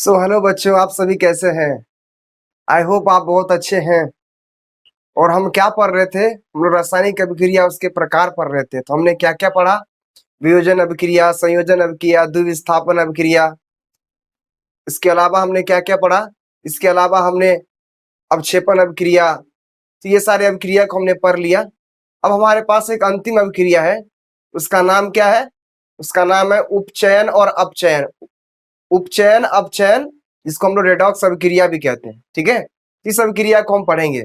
Hello बच्चों, आप सभी कैसे हैं? आई होप आप बहुत अच्छे हैं। और हम क्या पढ़ रहे थे? हम लोग रासायनिक अभिक्रिया उसके प्रकार पढ़ रहे थे। तो हमने क्या क्या पढ़ा? वियोजन अभिक्रिया, संयोजन अभिक्रिया, द्विविस्थापन अभिक्रिया। इसके अलावा हमने क्या क्या पढ़ा? इसके अलावा हमने अवक्षेपण अभिक्रिया। तो ये सारे अभिक्रिया को हमने पढ़ लिया। अब हमारे पास एक अंतिम अभिक्रिया है। उसका नाम क्या है? उसका नाम है उपचयन और अपचयन। उपचयन अपचयन, जिसको हम लोग रेडॉक्स अभिक्रिया भी कहते हैं। ठीक है, इस अभिक्रिया को हम पढ़ेंगे।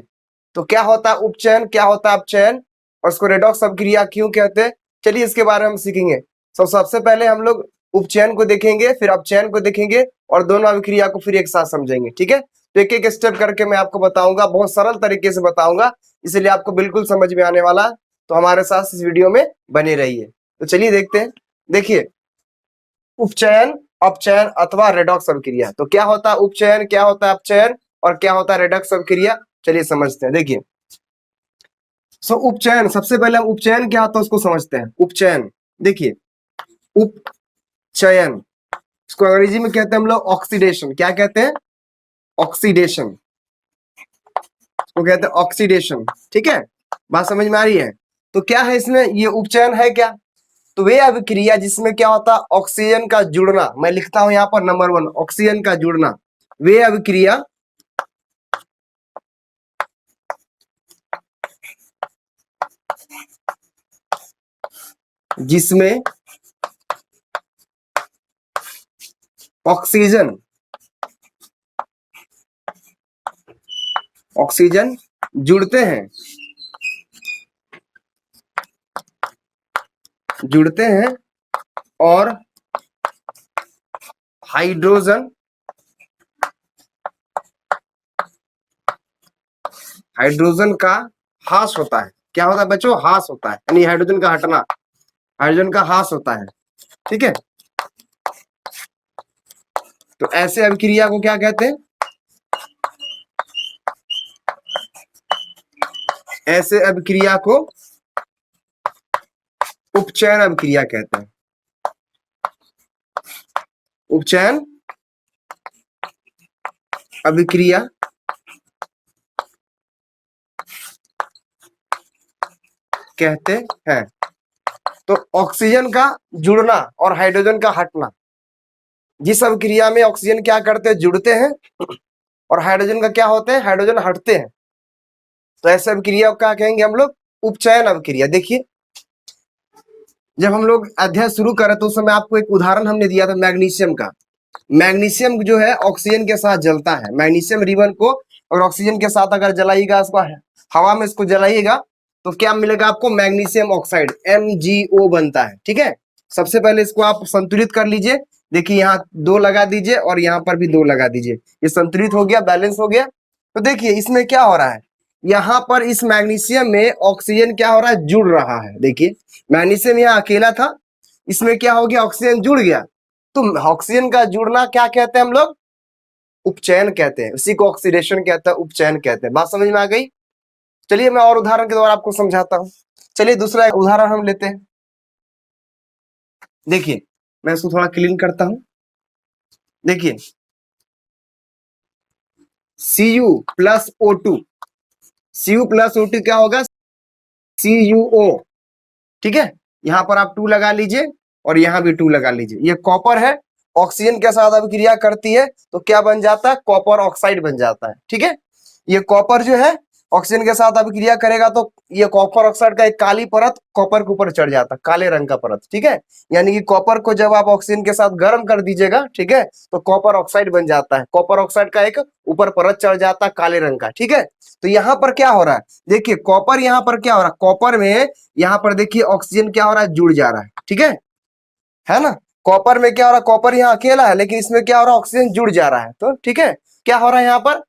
तो क्या होता है उपचयन, क्या होता है अपचयन, और उसको रेडॉक्स अभिक्रिया क्यों कहते हैं, चलिए इसके बारे में हम सीखेंगे। सबसे पहले हम लोग उपचयन को देखेंगे, फिर अपचयन को देखेंगे, और दोनों अभिक्रिया को फिर एक साथ समझेंगे। ठीक है, तो एक एक स्टेप करके मैं आपको बताऊंगा, बहुत सरल तरीके से बताऊंगा, इसलिए आपको बिल्कुल समझ में आने वाला। तो हमारे साथ इस वीडियो में बने रहिए। तो चलिए देखते हैं। देखिए, उपचयन, अपचयन अथवा रेडॉक्स अभिक्रिया। तो क्या होता है उपचयन, क्या होता है अपचयन, और क्या होता है रेडॉक्स अभिक्रिया, चलिए समझते हैं। देखिए, उपचयन, सबसे पहले हम उपचयन क्या होता है उसको समझते हैं। उपचयन, देखिए, उपचयन, इसको अंग्रेजी में कहते हैं हम लोग ऑक्सीडेशन। क्या कहते हैं? ऑक्सीडेशन, इसको कहते हैं ऑक्सीडेशन। ठीक है, बात समझ में आ रही है? तो क्या है इसमें, ये उपचयन है क्या? तो वे अभिक्रिया जिसमें क्या होता है ऑक्सीजन का जुड़ना, मैं लिखता हूं यहां पर नंबर 1 ऑक्सीजन का जुड़ना। वे अभिक्रिया जिसमें ऑक्सीजन ऑक्सीजन जुड़ते हैं, जुड़ते हैं, और हाइड्रोजन हाइड्रोजन का ह्रास होता है। क्या होता है बच्चों? ह्रास होता है, यानी हाइड्रोजन का हटना, हाइड्रोजन का ह्रास होता है। ठीक है, तो ऐसे अभिक्रिया को क्या कहते हैं? ऐसे अभिक्रिया को उपचयन अभिक्रिया कहते हैं। उपचयन अभिक्रिया कहते हैं। तो ऑक्सीजन का जुड़ना और हाइड्रोजन का हटना, जिस अभिक्रिया में ऑक्सीजन क्या करते हैं, जुड़ते हैं, और हाइड्रोजन का क्या होते हैं, हाइड्रोजन हटते हैं, तो ऐसे अभिक्रिया को क्या कहेंगे हम लोग? उपचयन अभिक्रिया। देखिए, जब हम लोग अध्ययन शुरू करें तो उस समय आपको एक उदाहरण हमने दिया था मैग्नीशियम का। मैग्नीशियम जो है ऑक्सीजन के साथ जलता है। मैग्नीशियम रिबन को और ऑक्सीजन के साथ अगर जलाइएगा, इसको हवा में इसको जलाइएगा, तो क्या मिलेगा आपको? मैग्नीशियम ऑक्साइड, MgO बनता है। ठीक है, सबसे पहले इसको आप संतुलित कर लीजिए। देखिए, यहाँ 2 लगा दीजिए और यहाँ पर भी 2 लगा दीजिए, ये संतुलित हो गया, बैलेंस हो गया। तो देखिए इसमें क्या हो रहा है, यहाँ पर इस मैग्नीशियम में ऑक्सीजन क्या हो रहा है, जुड़ रहा है। देखिए, मैग्नीशियम यहाँ अकेला था, इसमें क्या हो गया, ऑक्सीजन जुड़ गया। तो ऑक्सीजन का जुड़ना क्या कहते हैं हम लोग? उपचयन कहते हैं। उसी को ऑक्सीडेशन कहते हैं, उपचयन कहते हैं। बात समझ में आ गई? चलिए मैं और उदाहरण के द्वारा आपको समझाता हूं। चलिए दूसरा एक उदाहरण हम लेते हैं। देखिए, मैं इसको थोड़ा क्लीन करता हूं। देखिए, Cu plus O2, Cu plus O2 क्या होगा? CuO। ठीक है, यहां पर आप 2 लगा लीजिए और यहां भी 2 लगा लीजिए। ये कॉपर है, ऑक्सीजन के साथ अभिक्रिया करती है तो क्या बन जाता है? कॉपर ऑक्साइड बन जाता है। ठीक है, ये कॉपर जो है ऑक्सीजन के साथ अभिक्रिया करेगा तो ये कॉपर ऑक्साइड का एक काली परत कॉपर के ऊपर चढ़ जाता है, काले रंग का परत। ठीक है, यानी कि कॉपर को जब आप ऑक्सीजन के साथ गर्म कर दीजिएगा, ठीक है, तो कॉपर ऑक्साइड बन जाता है। कॉपर ऑक्साइड का एक ऊपर परत चढ़ जाता है काले रंग का। ठीक है, तो यहाँ पर क्या हो रहा है, देखिए कॉपर यहाँ पर क्या हो रहा है, कॉपर में यहाँ पर देखिए ऑक्सीजन क्या हो रहा है, जुड़ जा रहा है। ठीक है ना? कॉपर में क्या हो रहा है, कॉपर यहाँ अकेला है लेकिन इसमें क्या हो रहा है, ऑक्सीजन जुड़ जा रहा है। तो ठीक है, क्या हो रहा है यहाँ पर,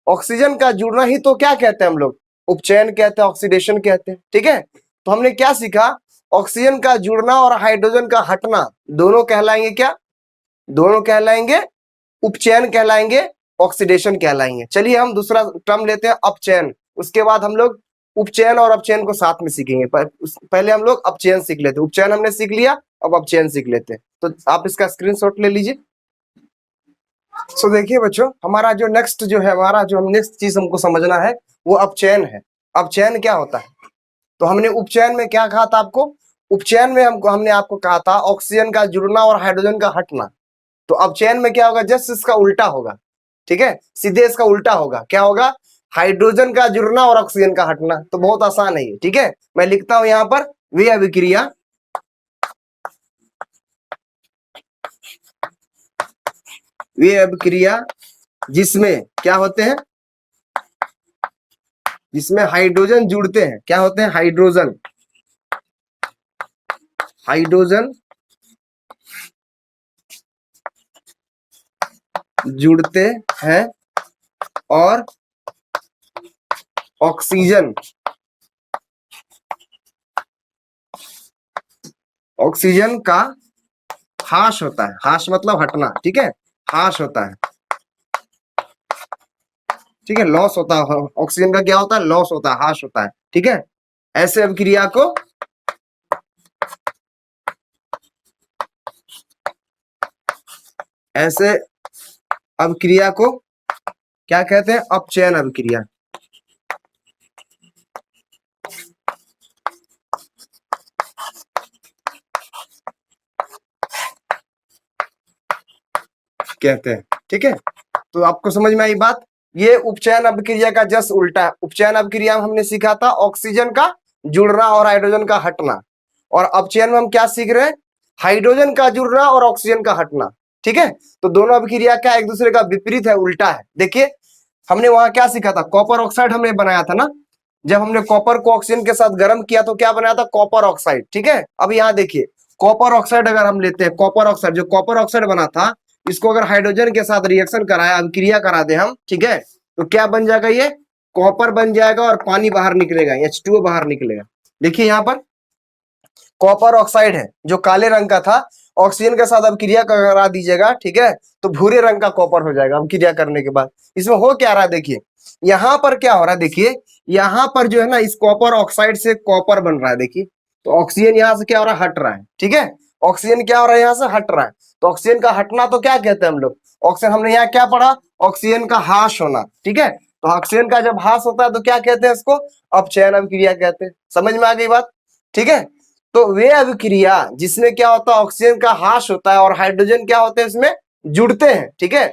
ऑक्सीजन का जुड़ना ही तो क्या कहते हैं हम लोग? उपचयन कहते हैं, ऑक्सीडेशन कहते हैं। ठीक है, तो हमने क्या सीखा? ऑक्सीजन का जुड़ना और हाइड्रोजन का हटना दोनों कहलाएंगे क्या? दोनों कहलाएंगे उपचयन, कहलाएंगे ऑक्सीडेशन कहलाएंगे। चलिए हम दूसरा टर्म लेते हैं, अपचयन। उसके बाद हम लोग उपचयन और अपचयन को साथ में सीखेंगे। पहले हम लोग अपचयन सीख लेते हैं। उपचयन हमने सीख लिया, अब अपचयन सीख लेते हैं। तो आप इसका स्क्रीनशॉट ले लीजिए। सो देखिए बच्चों, हमारा जो नेक्स्ट जो है, हमारा जो हम नेक्स्ट चीज हमको समझना है वो अपचयन है। अपचयन क्या होता है? तो हमने उपचयन में क्या कहा था आपको? उपचयन में हमने आपको कहा था ऑक्सीजन का जुड़ना और हाइड्रोजन का हटना। तो अपचयन में क्या होगा? जस्ट इसका उल्टा होगा। ठीक है, सीधे इसका उल्टा होगा। क्या होगा? हाइड्रोजन का जुड़ना और ऑक्सीजन का हटना। तो बहुत आसान है ये। ठीक है, मैं लिखता हूं यहां पर, वे अभिक्रिया, वे अभिक्रिया जिसमें क्या होते हैं? जिसमें हाइड्रोजन जुड़ते हैं। क्या होते हैं? हाइड्रोजन, हाइड्रोजन जुड़ते हैं और ऑक्सीजन, ऑक्सीजन का हाश होता है। हाश मतलब हटना। ठीक है, हाश होता है। ठीक है, लॉस होता है। ऑक्सीजन का क्या होता है? लॉस होता है, हाश होता है। ठीक है, ऐसे अभिक्रिया को, ऐसे अभिक्रिया को क्या कहते हैं? अपचयन अभिक्रिया कहते हैं। ठीक है, तो आपको समझ में आई बात? ये उपचयन अभिक्रिया का जस्ट उल्टा है। उपचयन अभिक्रिया में हमने सीखा था ऑक्सीजन का जुड़ना और हाइड्रोजन का हटना, और अपचयन में हम क्या सीख रहे हैं? हाइड्रोजन का जुड़ना और ऑक्सीजन का हटना। ठीक है, तो दोनों अभिक्रिया क्या एक दूसरे का विपरीत है, उल्टा है। देखिए, हमने वहां क्या सीखा था? कॉपर ऑक्साइड हमने बनाया था ना। जब हमने कॉपर को ऑक्सीजन के साथ गर्म किया तो क्या बनाया था? Copper oxide. ठीक है, अब यहाँ देखिए, कॉपर ऑक्साइड अगर हम लेते हैं, कॉपर ऑक्साइड, जो कॉपर ऑक्साइड बना था, इसको अगर हाइड्रोजन के साथ रिएक्शन कराया, अभिक्रिया करा दे हम, ठीक है, तो क्या बन जाएगा? ये कॉपर बन जाएगा और पानी बाहर निकलेगा, H2O बाहर निकलेगा। देखिए यहाँ पर कॉपर ऑक्साइड है जो काले रंग का था, ऑक्सीजन के साथ अभिक्रिया करा दीजिएगा, ठीक है, तो भूरे रंग का कॉपर हो जाएगा अभिक्रिया करने के बाद। इसमें हो क्या रहा है? देखिए यहाँ पर क्या हो रहा है, देखिए यहाँ पर जो है ना, इस कॉपर ऑक्साइड से कॉपर बन रहा है। देखिए, तो ऑक्सीजन यहाँ से क्या हो रहा है? हट रहा है। ठीक है, ऑक्सीजन क्या हो रहा है? यहाँ से हट रहा है। तो ऑक्सीजन का हटना तो क्या कहते हैं हम लोग? ऑक्सीजन, हमने यहाँ क्या पढ़ा? ऑक्सीजन का हाश होना। ठीक है, तो ऑक्सीजन का जब हाश होता है तो क्या कहते हैं इसको? अपचयन अभिक्रिया कहते हैं। समझ में आ गई बात? ठीक है, तो वे अभिक्रिया जिसमें क्या होता है? ऑक्सीजन का हाश होता है और हाइड्रोजन क्या होते हैं? इसमें जुड़ते हैं। ठीक है,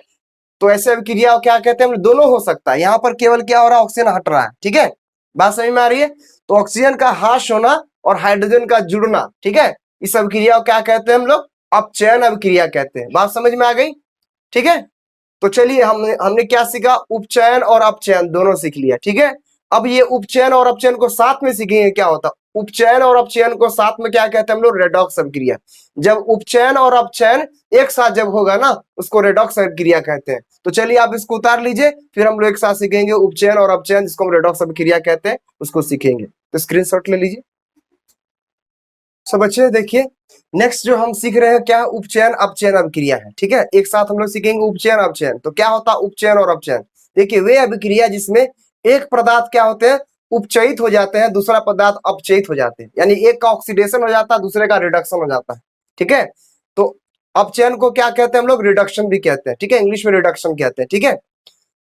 तो ऐसे अभिक्रिया क्या कहते हैं? दोनों हो सकता है। यहाँ पर केवल क्या हो रहा है? ऑक्सीजन हट रहा है। ठीक है, बात समझ में आ रही है? तो ऑक्सीजन का हाश होना और हाइड्रोजन का जुड़ना, ठीक है, इस अभिक्रिया को क्या कहते हैं हम लोग? अपचयन अभिक्रिया कहते हैं। बात समझ में आ गई? ठीक है, तो चलिए हमने हमने क्या सीखा? उपचयन और अपचयन दोनों सीख लिया। ठीक है, अब ये उपचयन और अपचयन को साथ में सीखेंगे। क्या होता? उपचयन और अपचयन को साथ में क्या कहते हैं हम लोग? रेडॉक्स अभिक्रिया। जब उपचयन और अपचयन एक साथ जब होगा ना, उसको रेडॉक्स अभिक्रिया कहते हैं। तो चलिए आप इसको उतार लीजिए, फिर हम लोग एक साथ सीखेंगे उपचयन और अपचयन, जिसको हम रेडॉक्स अभिक्रिया कहते हैं, उसको सीखेंगे। तो स्क्रीनशॉट ले लीजिए सब बच्चे। देखिए नेक्स्ट जो हम सीख रहे हैं क्या? उपचयन अपचयन अभिक्रिया है। ठीक है, एक साथ हम लोग सीखेंगे उपचयन अपचयन। तो क्या होता है उपचयन और अपचयन? देखिए, वे अभिक्रिया जिसमें एक पदार्थ क्या होते हैं? उपचयित हो जाते हैं, दूसरा पदार्थ अपचयित हो जाते हैं। यानी एक का ऑक्सीडेशन हो जाता है, दूसरे का रिडक्शन हो जाता है। ठीक है, तो अपचयन को क्या कहते हैं हम लोग? रिडक्शन भी कहते हैं। ठीक है, इंग्लिश में रिडक्शन कहते हैं। ठीक है,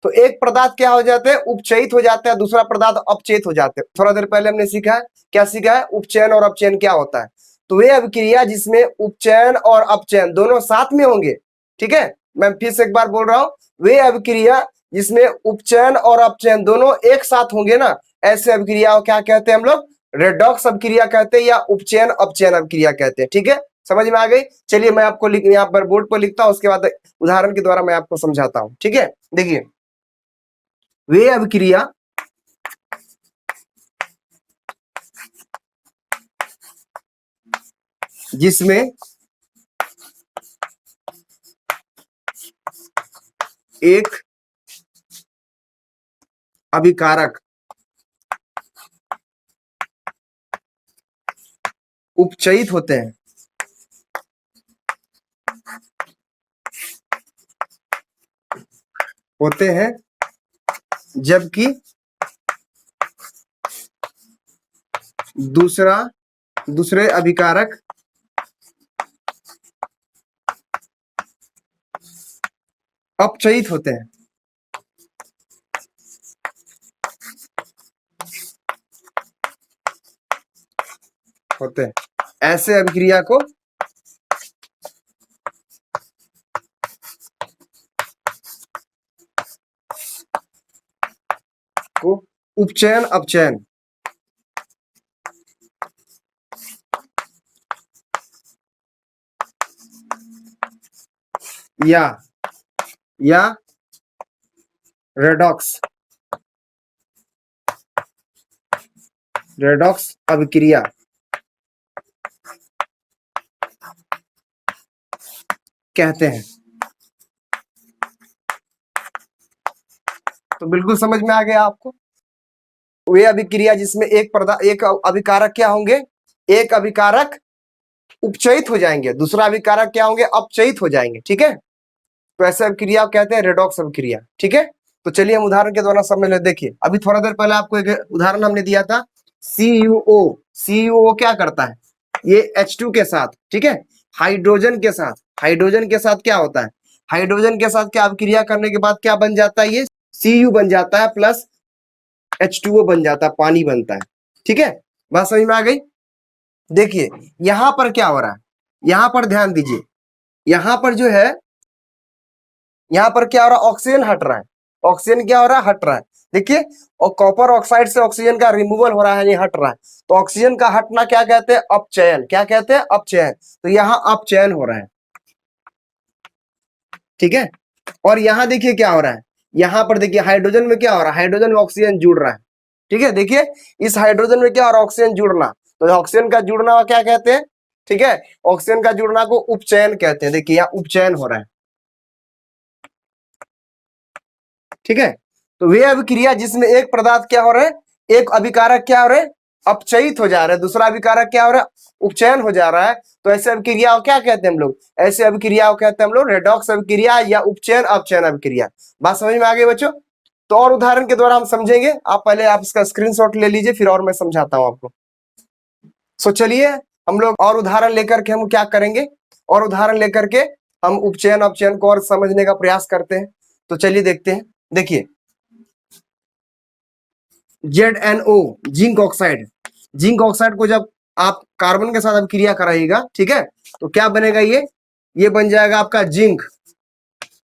तो एक पदार्थ क्या हो जाते हैं? उपचयित हो जाता है, दूसरा पदार्थ अपचयित हो जाते हैं। थोड़ा देर पहले हमने सीखा है, क्या सीखा है? उपचयन और अपचयन क्या होता है। तो वे अभिक्रिया जिसमें उपचयन और अपचयन दोनों साथ में होंगे। ठीक है, मैं फिर से एक बार बोल रहा हूं, वे अभिक्रिया जिसमें उपचयन और अपचयन दोनों एक साथ होंगे ना, ऐसे अभिक्रिया को क्या कहते हैं हम लोग? रेडॉक्स अभिक्रिया कहते हैं या उपचयन अपचयन अभिक्रिया कहते हैं। ठीक है, समझ में आ गई? चलिए मैं आपको यहाँ पर बोर्ड पर लिखता हूं, उसके बाद उदाहरण के द्वारा मैं आपको समझाता हूं। ठीक है, देखिए, वे अभिक्रिया जिसमें एक अभिकारक उपचयित होते हैं, जबकि दूसरे अभिकारक अपचयित होते हैं। होते हैं ऐसे अभिक्रिया को उपचयन अपचयन या रेडॉक्स अभिक्रिया कहते हैं। तो बिल्कुल समझ में आ गया आपको। वे अभिक्रिया जिसमें एक अभिकारक क्या होंगे, एक अभिकारक उपचयित हो जाएंगे, दूसरा अभिकारक क्या होंगे, अपचयित हो जाएंगे। ठीक है, तो ऐसे अभिक्रिया कहते हैं रेडॉक्स अभिक्रिया। ठीक है, तो चलिए हम उदाहरण के द्वारा समझ ले। देखिए अभी थोड़ा देर पहले आपको एक उदाहरण हमने दिया था, CuO क्या करता है, ये H2 के साथ, ठीक है, हाइड्रोजन के साथ क्या होता है, हाइड्रोजन के साथ क्या अभिक्रिया करने के बाद क्या बन जाता है, ये Cu बन जाता है प्लस H2O बन जाता है, पानी बनता है। ठीक है, बात समझ में आ गई। देखिए यहां पर क्या हो रहा है, यहां पर ध्यान दीजिए, यहां पर जो है, यहां पर क्या हो रहा है, ऑक्सीजन हट रहा है, ऑक्सीजन क्या हो रहा है, हट रहा है। देखिए, और कॉपर ऑक्साइड से ऑक्सीजन का रिमूवल हो रहा है, ये हट रहा है, तो ऑक्सीजन का हटना क्या कहते हैं, अपचयन। क्या कहते हैं, अपचयन। तो यहाँ अपचयन हो रहा है। ठीक है, और यहाँ देखिए क्या हो रहा है, यहाँ पर देखिए हाइड्रोजन में क्या हो रहा है, हाइड्रोजन में ऑक्सीजन जुड़ रहा है। ठीक है, देखिए इस हाइड्रोजन में क्या हो रहा है, ऑक्सीजन जुड़ना, तो ऑक्सीजन का जुड़ना क्या कहते हैं, ठीक है, ऑक्सीजन का जुड़ना को उपचयन कहते हैं। देखिए यहाँ उपचयन हो रहा है। ठीक है, तो वे अभिक्रिया जिसमें एक पदार्थ क्या हो रहा है, एक अभिकारक क्या हो रहा है, अपचयित हो जा रहा है, दूसरा अभिकारक क्या हो रहा है, उपचयन हो जा रहा है, तो ऐसे अभिक्रिया को क्या कहते हैं हम लोग, ऐसे अभिक्रिया को कहते हैं हम लोग रेडॉक्स अभिक्रिया या उपचयन अपचयन अभिक्रिया। बात समझ में आ गई बच्चों। तो और उदाहरण के द्वारा हम समझेंगे, आप पहले आप इसका स्क्रीनशॉट ले लीजिए, फिर और मैं समझाता हूं आपको। सो चलिए हम लोग और उदाहरण लेकर के हम क्या करेंगे, और उदाहरण लेकर के हम उपचयन अपचयन को और समझने का प्रयास करते हैं। तो चलिए देखते हैं। देखिए ZnO जिंक ऑक्साइड को जब आप कार्बन के साथ अभिक्रिया कराइएगा, ठीक है, तो क्या बनेगा, ये बन जाएगा आपका जिंक।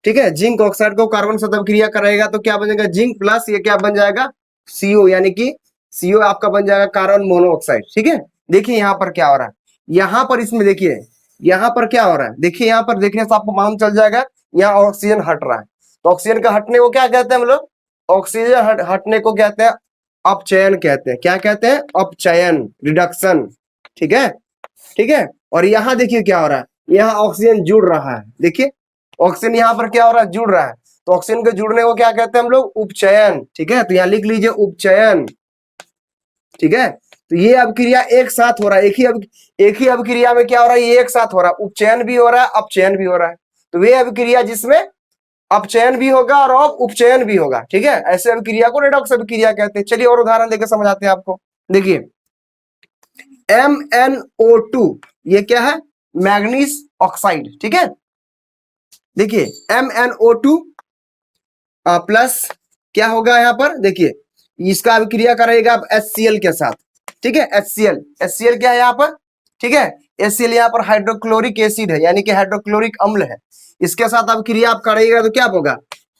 ठीक है, जिंक ऑक्साइड को कार्बन के साथ अभिक्रिया कराएगा तो क्या बनेगा, जिंक प्लस ये क्या बन जाएगा, CO, यानी कि CO आपका बन जाएगा कार्बन मोनोऑक्साइड। ठीक है, देखिए यहाँ पर क्या हो रहा है, यहाँ पर इसमें देखिए, यहाँ पर क्या हो रहा है, देखिए यहाँ पर देखने से आपको मालूम चल जाएगा, यहाँ ऑक्सीजन हट रहा है, तो ऑक्सीजन का हटने को क्या कहते हैं हम लोग, ऑक्सीजन हटने को कहते हैं अपचयन कहते हैं। क्या कहते हैं, अपचयन, रिडक्शन। ठीक है, ठीक है, और यहाँ देखिए क्या हो रहा है, यहाँ ऑक्सीजन जुड़ रहा है। देखिए ऑक्सीजन यहाँ पर क्या हो रहा है, जुड़ रहा है, तो ऑक्सीजन के जुड़ने को क्या कहते हैं हम लोग, उपचयन। ठीक है, तो यहाँ लिख लीजिए उपचयन। ठीक है, तो ये अभिक्रिया एक साथ हो रहा है, एक ही अभिक्रिया में क्या हो रहा है, ये एक साथ हो रहा है, उपचयन भी हो रहा है, अपचयन भी हो रहा है। तो वे अभिक्रिया जिसमें अपचयन भी होगा और उपचयन भी होगा। ठीक है, ऐसे अभिक्रिया को रेडॉक्स अभिक्रिया कहते हैं। चलिए और उदाहरण देकर समझाते हैं आपको। देखिए MnO2 ये क्या है, मैग्नीज ऑक्साइड। ठीक है, देखिए MnO2 प्लस क्या होगा यहाँ पर, देखिए इसका अभिक्रिया करेगा आप HCl के साथ। ठीक है, HCl क्या है यहाँ पर, ठीक है, HCl यहाँ पर हाइड्रोक्लोरिक एसिड है, यानी कि हाइड्रोक्लोरिक अम्ल है, इसके साथ अभिक्रिया आप करेगा तो क्या होगा,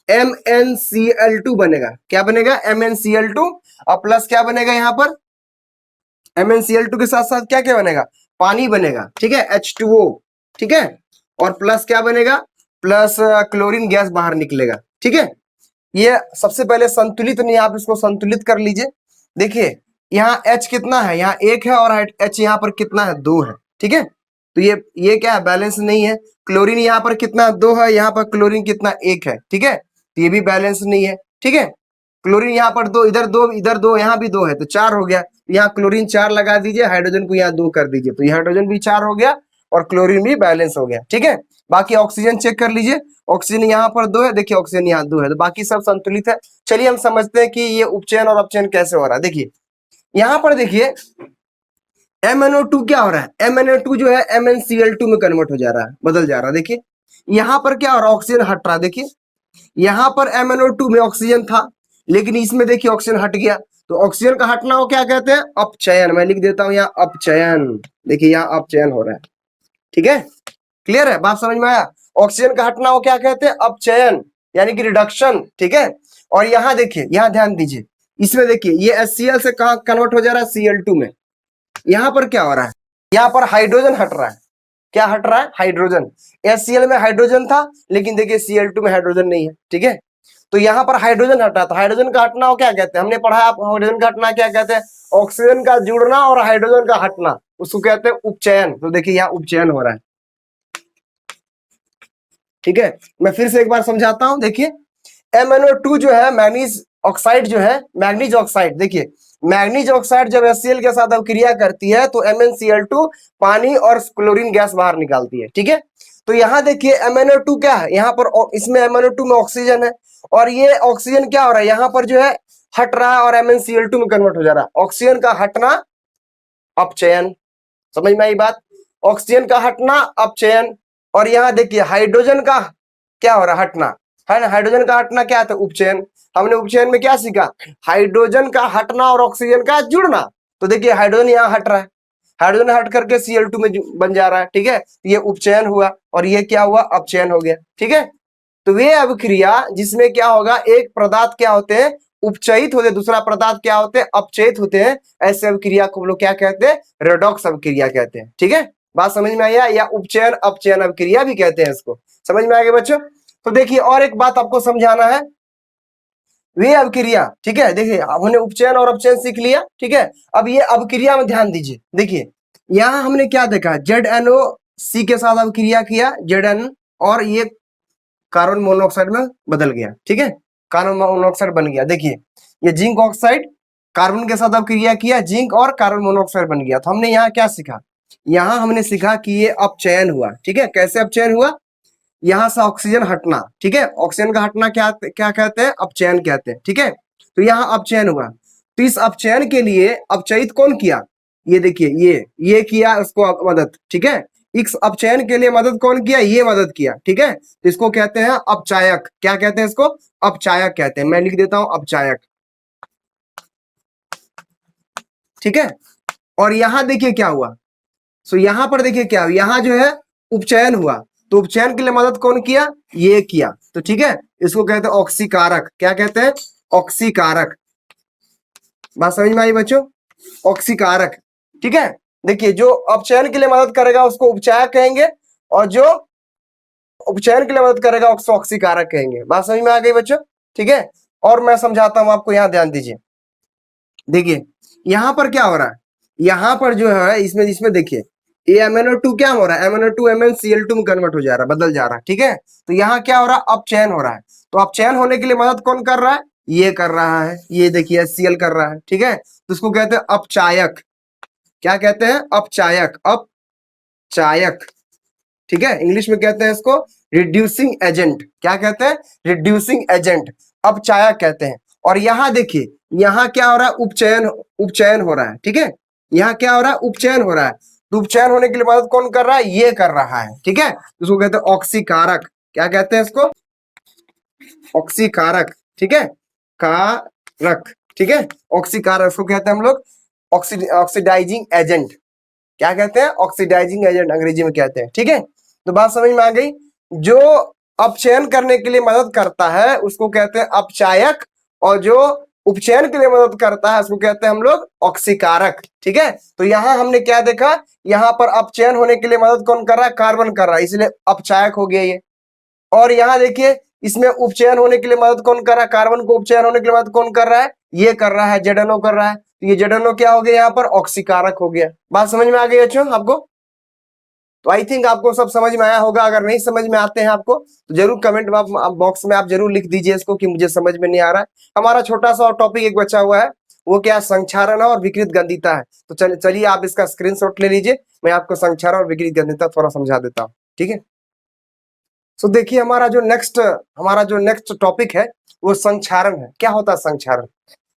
MnCl2 बनेगा। क्या बनेगा, MnCl2, और प्लस क्या बनेगा यहाँ पर, MnCl2 के साथ साथ क्या क्या बनेगा, पानी बनेगा। ठीक है, H2O। ठीक है, और प्लस क्या बनेगा, प्लस क्लोरीन गैस बाहर निकलेगा। ठीक है, ये सबसे पहले संतुलित नहीं, आप इसको संतुलित कर लीजिए। देखिए यहाँ H कितना है, यहाँ 1 है, और H यहाँ पर कितना है, 2 है। ठीक है, तो ये क्या है, बैलेंस नहीं है। क्लोरीन यहाँ पर कितना, 2 है, यहाँ पर क्लोरीन कितना, 1 है। ठीक है, तो ये भी बैलेंस नहीं है। ठीक है, क्लोरीन यहाँ पर 2, इधर 2, इधर 2, यहाँ भी 2 है, तो 4 हो गया। यहाँ क्लोरीन 4 लगा दीजिए, हाइड्रोजन को यहाँ 2 कर दीजिए, तो ये हाइड्रोजन भी 4 हो गया और क्लोरीन भी बैलेंस हो गया। ठीक है, बाकी ऑक्सीजन चेक कर लीजिए, ऑक्सीजन यहाँ पर 2 है, देखिए ऑक्सीजन यहाँ 2 है, तो बाकी सब संतुलित है। चलिए हम समझते हैं कि ये उपचयन और अपचयन कैसे हो रहा है। देखिए यहाँ पर देखिए MnO2 क्या हो रहा है, MnO2 जो है MnCl2 में कन्वर्ट हो जा रहा है, बदल जा रहा है। देखिए यहाँ पर क्या हो रहा है, ऑक्सीजन हट रहा है। देखिए यहाँ पर MnO2 में ऑक्सीजन था, लेकिन इसमें देखिए ऑक्सीजन हट गया, तो ऑक्सीजन का हटना को क्या कहते हैं? अपचयन। मैं लिख देता हूं यहाँ अपचयन। देखिए यहाँ अपचयन हो रहा है, ठीक है, क्लियर है, बात समझ में आया? ऑक्सीजन का हटना को क्या कहते हैं? अपचयन, यानी कि रिडक्शन, ठीक है। और यहाँ देखिए, यहाँ ध्यान दीजिए, इसमें देखिए ये HCl से कहाँ कन्वर्ट हो जा रहा है? Cl2 में। यहाँ पर क्या हो रहा है? यहाँ पर हाइड्रोजन हट रहा है। क्या हट रहा है? हाइड्रोजन। HCl में हाइड्रोजन था, लेकिन देखिए Cl2 में हाइड्रोजन नहीं है, ठीक है। तो यहाँ पर हाइड्रोजन हटा, तो हाइड्रोजन का हटना को क्या कहते हैं? हमने पढ़ा है, आप हाइड्रोजन का हटना क्या कहते हैं? ऑक्सीजन का जुड़ना और हाइड्रोजन का हटना, उसको कहते हैं उपचयन। तो देखिए यहाँ उपचयन हो रहा है, ठीक है। मैं फिर से एक बार समझाता हूं, देखिए MnO2 जो है, मैग्नीज ऑक्साइड जो है, मैग्नीज ऑक्साइड, देखिए मैग्नीज ऑक्साइड जब HCl के साथ अभिक्रिया करती है तो MnCl2 पानी और क्लोरीन गैस बाहर निकालती है, ठीक है। तो यहाँ देखिए MnO2 क्या है, यहाँ पर इसमें MnO2 में ऑक्सीजन है, और ये ऑक्सीजन क्या हो रहा है, यहाँ पर जो है हट रहा है और MnCl2 में कन्वर्ट हो जा रहा है। ऑक्सीजन का हटना अपचयन, समझ में आई बात? ऑक्सीजन का हटना अपचयन। और यहाँ देखिए हाइड्रोजन का क्या हो रहा है? हटना, है ना। हाइड्रोजन का हटना क्या था? उपचयन। हमने उपचयन में क्या सीखा? हाइड्रोजन का हटना और ऑक्सीजन का जुड़ना। तो देखिए हाइड्रोजन यहाँ हट रहा है, हाइड्रोजन हट करके Cl2 में बन जा रहा है, ठीक है। ये उपचयन हुआ और ये क्या हुआ? अपचयन हो गया, ठीक है। तो वे अभिक्रिया जिसमें क्या होगा, एक पदार्थ क्या होते हैं? उपचयित होते हैं, दूसरा पदार्थ क्या होते हैं? अपचयित होते हैं। ऐसे अभिक्रिया को हम लोग क्या कहते हैं? रेडॉक्स अभिक्रिया कहते हैं, ठीक है। बात समझ में आया? या उपचयन अपचयन अभिक्रिया भी कहते हैं इसको। समझ में आ गया बच्चों? तो देखिए और एक बात आपको समझाना है, वे अभिक्रिया, ठीक है। देखिए हमने उपचयन और अपचयन सीख लिया, ठीक है। अब ये अभिक्रिया में ध्यान दीजिए, देखिए यहाँ हमने क्या देखा? ZnOC के साथ अभिक्रिया किया, Zn, और ये कार्बन मोनोऑक्साइड में बदल गया, ठीक है, कार्बन मोनोऑक्साइड बन गया। देखिए ये जिंक ऑक्साइड कार्बन के साथ अभिक्रिया किया, जिंक और कार्बन मोनोऑक्साइड बन गया। तो हमने यहाँ क्या सीखा? यहाँ हमने सीखा कि ये अपचयन हुआ, ठीक है। कैसे अपचयन हुआ? यहाँ से ऑक्सीजन हटना, ठीक है। ऑक्सीजन का हटना क्या क्या कहते हैं? अपचयन कहते हैं, ठीक है। तो यहाँ अपचयन हुआ, तो इस अपचयन के लिए अपचयित कौन किया? ये देखिए ये किया उसको मदद, ठीक है। इस अपचयन के लिए मदद कौन किया? ये मदद किया, ठीक है। तो इसको कहते हैं अपचायक। क्या कहते हैं इसको? अपचायक कहते हैं। मैं लिख देता हूं अपचायक, ठीक है। और यहां देखिए क्या हुआ, सो यहां पर देखिए क्या हुआ, यहां जो है उपचयन हुआ, तो उपचयन के लिए मदद कौन किया? ये किया, तो ठीक है। इसको कहते हैं ऑक्सीकारक। क्या कहते हैं? ऑक्सीकारक। बात समझ में आई बच्चों? ऑक्सीकारक, ठीक है। देखिए जो अपचयन के लिए मदद करेगा उसको उपचायक कहेंगे, और जो उपचयन के लिए मदद करेगा उसको ऑक्सीकारक कहेंगे। बात समझ में आ गई बच्चों? ठीक है। और मैं समझाता हूं आपको, यहां ध्यान दीजिए, देखिए यहां पर क्या हो रहा है, यहां पर जो है इसमें इसमें देखिए ये MnO2 क्या हो रहा है? MnO2 MnCl2 में कन्वर्ट हो जा रहा है, बदल जा रहा है, ठीक है। तो यहाँ क्या हो रहा है? अपचयन हो रहा है। तो अपचयन होने के लिए मदद कौन कर रहा है? ये कर रहा है, ये देखिए HCl कर रहा है, ठीक है। तो उसको कहते हैं अपचायक। क्या कहते हैं? अपचायक, अपचायक, ठीक है। इंग्लिश में कहते हैं इसको रिड्यूसिंग एजेंट। क्या कहते हैं? रिड्यूसिंग एजेंट, अपचायक कहते हैं। और यहाँ देखिए यहाँ क्या हो रहा है? उपचयन, उपचयन हो रहा है, ठीक है। यहाँ क्या हो रहा है? उपचयन हो रहा है। तो उपचयन होने के लिए मदद कौन कर रहा है? ये कर रहा है, ठीक है। इसको कहते हैं ऑक्सीकारक। क्या कहते हैं इसको? ऑक्सीकारक, ठीक है, कारक, ठीक है। ऑक्सीकारक उसको कहते हैं हम लोग ऑक्सीडाइजिंग एजेंट। क्या कहते हैं? ऑक्सीडाइजिंग एजेंट अंग्रेजी में कहते हैं, ठीक है। तो बात समझ में आ गई? जो अपचयन करने के लिए मदद करता है उसको कहते हैं अपचायक, और जो उपचयन के लिए मदद करता है उसको कहते हैं हम लोग ऑक्सीकारक, ठीक है। तो यहां हमने क्या देखा? यहां पर अपचयन होने के लिए मदद कौन कर रहा है? कार्बन कर रहा है, इसलिए अपचायक हो गया ये। और यहाँ देखिए इसमें उपचयन होने के लिए मदद कौन कर रहा है? कार्बन को उपचयन होने के लिए मदद कौन कर रहा है? ये कर रहा है, ZnO कर रहा है। तो ये ZnO क्या हो गया? यहाँ पर ऑक्सीकारक हो गया। बात समझ में आ गई बच्चों आपको? तो आई थिंक आपको सब समझ में आया होगा। अगर नहीं समझ में आते हैं आपको तो जरूर कमेंट बॉक्स में आप जरूर लिख दीजिए इसको कि मुझे समझ में नहीं आ रहा है। हमारा छोटा सा और टॉपिक एक बचा हुआ है, वो क्या? संक्षारण और विकृत गंधिता है। तो चलिए आप इसका स्क्रीनशॉट ले लीजिए, मैं आपको संक्षारण और विकृत गंधिता थोड़ा समझा देता हूँ, ठीक है। सो देखिए हमारा जो नेक्स्ट टॉपिक है वो संक्षारण है। क्या होता है संक्षारण?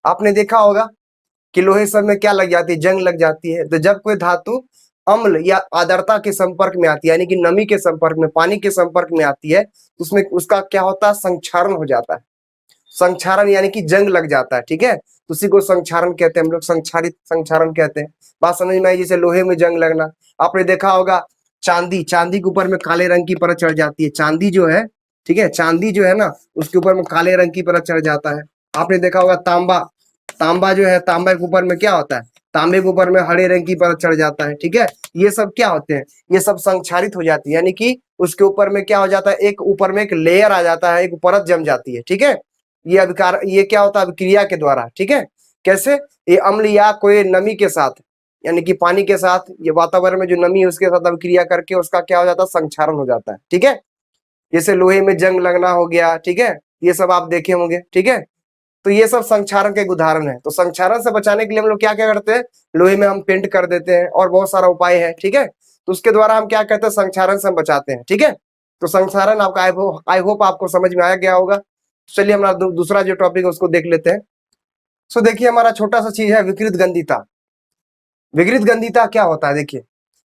आपने देखा होगा कि लोहे सब में क्या लग जाती है? जंग लग जाती है। तो जब कोई धातु अम्ल या आर्द्रता के संपर्क में आती है, यानी कि नमी के संपर्क में, पानी के संपर्क में आती है, उसमें उसका क्या होता है, संक्षारण हो जाता है। संक्षारण यानी कि जंग लग जाता है, ठीक है, तो उसी को संक्षारण कहते हैं हम लोग, संक्षारण कहते हैं। बात समझ में आई? जैसे लोहे में जंग लगना, आपने देखा होगा चांदी के ऊपर में काले रंग की परत चढ़ जाती है, चांदी जो है, ठीक है, चांदी जो है ना, उसके ऊपर में काले रंग की परत चढ़ जाता है। आपने देखा होगा तांबा, तांबा जो है, तांबे के ऊपर में क्या होता है, तांबे के ऊपर में हरे रंग की परत चढ़ जाता है, ठीक है। ये सब क्या होते हैं, ये सब संक्षारित हो जाती है, यानी कि उसके ऊपर में क्या हो जाता है, एक ऊपर में एक लेयर आ जाता है, एक परत जम जाती है, ठीक है। ये अभिकार, ये क्या होता है, अभिक्रिया के द्वारा, ठीक है। कैसे? ये अम्ल या कोई नमी के साथ, यानी कि पानी के साथ, ये वातावरण में जो नमी है उसके साथ अभिक्रिया करके उसका क्या हो जाता है, संक्षारण हो जाता है, ठीक है। जैसे लोहे में जंग लगना हो गया, ठीक है, ये सब आप देखे होंगे, ठीक है। तो ये सब संक्षारण के एक उदाहरण है। तो संक्षारण से बचाने के लिए हम लोग क्या क्या करते हैं, लोहे में हम पेंट कर देते हैं, और बहुत सारा उपाय है, ठीक है। तो उसके द्वारा हम क्या कहते हैं, संक्षारण से हम बचाते हैं, ठीक है। तो संक्षारण आपका आई होप आपको समझ में आ गया होगा। चलिए हमारा दूसरा जो टॉपिक है उसको देख लेते हैं। सो देखिए, हमारा छोटा सा चीज है विकृत गंधिता। विकृत गंधिता क्या होता है, देखिए,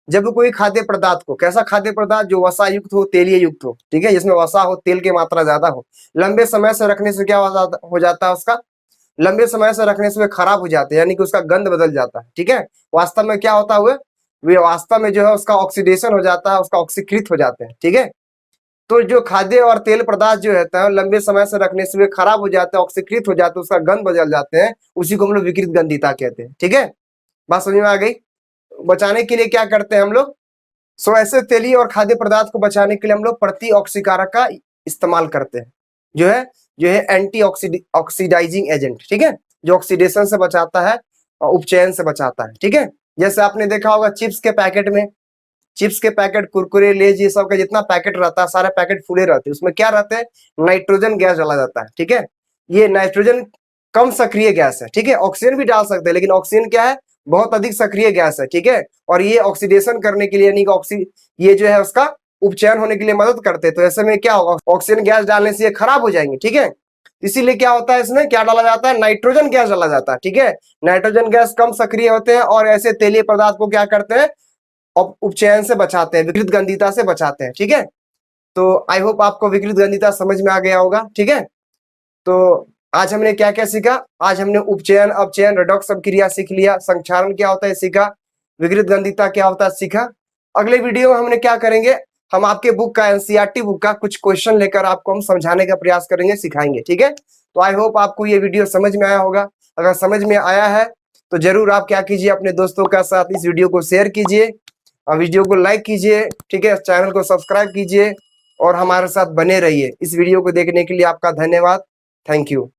जब कोई खाद्य पदार्थ को, कैसा खाद्य पदार्थ, जो वसा युक्त हो, तेलीय युक्त हो, ठीक है, जिसमें वसा हो, तेल की मात्रा ज्यादा हो, लंबे समय से रखने से क्या हो जाता है उसका, लंबे समय से रखने से वे खराब हो जाते हैं, यानी कि उसका गंध बदल जाता है, ठीक है। वास्तव में क्या होता है, वे वास्तव में जो है उसका ऑक्सीडेशन हो जाता है, उसका ऑक्सीकृत हो जाते हैं, ठीक है। तो जो खाद्य और तेल पदार्थ जो रहता है लंबे समय से रखने से वे खराब हो जाते हैं, ऑक्सीकृत हो जाते हैं, उसका गंध बदल जाते हैं, उसी को हम लोग विकृत गंधिता कहते हैं, ठीक है। बात समझ में आ गई? बचाने के लिए क्या करते हैं हम लोग, सो ऐसे तेलीय और खाद्य पदार्थ को बचाने के लिए हम लोग प्रति ऑक्सीकारक का इस्तेमाल करते हैं, जो है एंटी ऑक्सीडाइजिंग एजेंट, ठीक है, जो ऑक्सीडेशन से बचाता है और उपचयन से बचाता है, ठीक है। जैसे आपने देखा होगा चिप्स के पैकेट में, चिप्स के पैकेट, कुरकुरे, लेज, ये सब का जितना पैकेट रहता है, सारे पैकेट फूले रहते हैं, उसमें क्या रहते हैं, नाइट्रोजन गैस डाला जाता है, ठीक है। ये नाइट्रोजन कम सक्रिय गैस है, ठीक है, ऑक्सीजन भी डाल सकते हैं, लेकिन ऑक्सीजन क्या है, बहुत अधिक सक्रिय गैस है, ठीक है। और ये ऑक्सीडेशन करने के लिए, यानी कि ये जो है उसका उपचयन होने के लिए मदद करते हैं। तो ऐसे में क्या होगा, ऑक्सीजन गैस डालने से ये खराब हो जाएंगे, ठीक है। इसीलिए क्या होता है, इसमें क्या डाला जाता है, नाइट्रोजन गैस डाला जाता है, ठीक है। नाइट्रोजन गैस कम सक्रिय होते हैं और ऐसे तेलीय पदार्थ को क्या करते हैं, उपचयन से बचाते हैं, विकृत गंधिता से बचाते हैं, ठीक है। तो आई होप आपको विकृत गंधिता समझ में आ गया होगा, ठीक है। तो आज हमने क्या क्या सीखा, आज हमने उपचयन, अपचयन, रेडॉक्स अभिक्रिया सीख लिया, संक्षारण क्या होता है सीखा, विकृत गंधिता क्या होता है सीखा। अगले वीडियो में हमने क्या करेंगे, हम आपके बुक का, एनसीईआरटी बुक का कुछ क्वेश्चन लेकर आपको हम समझाने का प्रयास करेंगे, सिखाएंगे, ठीक है। तो आई होप आपको ये वीडियो समझ में आया होगा। अगर समझ में आया है तो जरूर आप क्या कीजिए, अपने दोस्तों के साथ इस वीडियो को शेयर कीजिए और वीडियो को लाइक कीजिए, ठीक है, चैनल को सब्सक्राइब कीजिए और हमारे साथ बने रहिए। इस वीडियो को देखने के लिए आपका धन्यवाद। Thank you.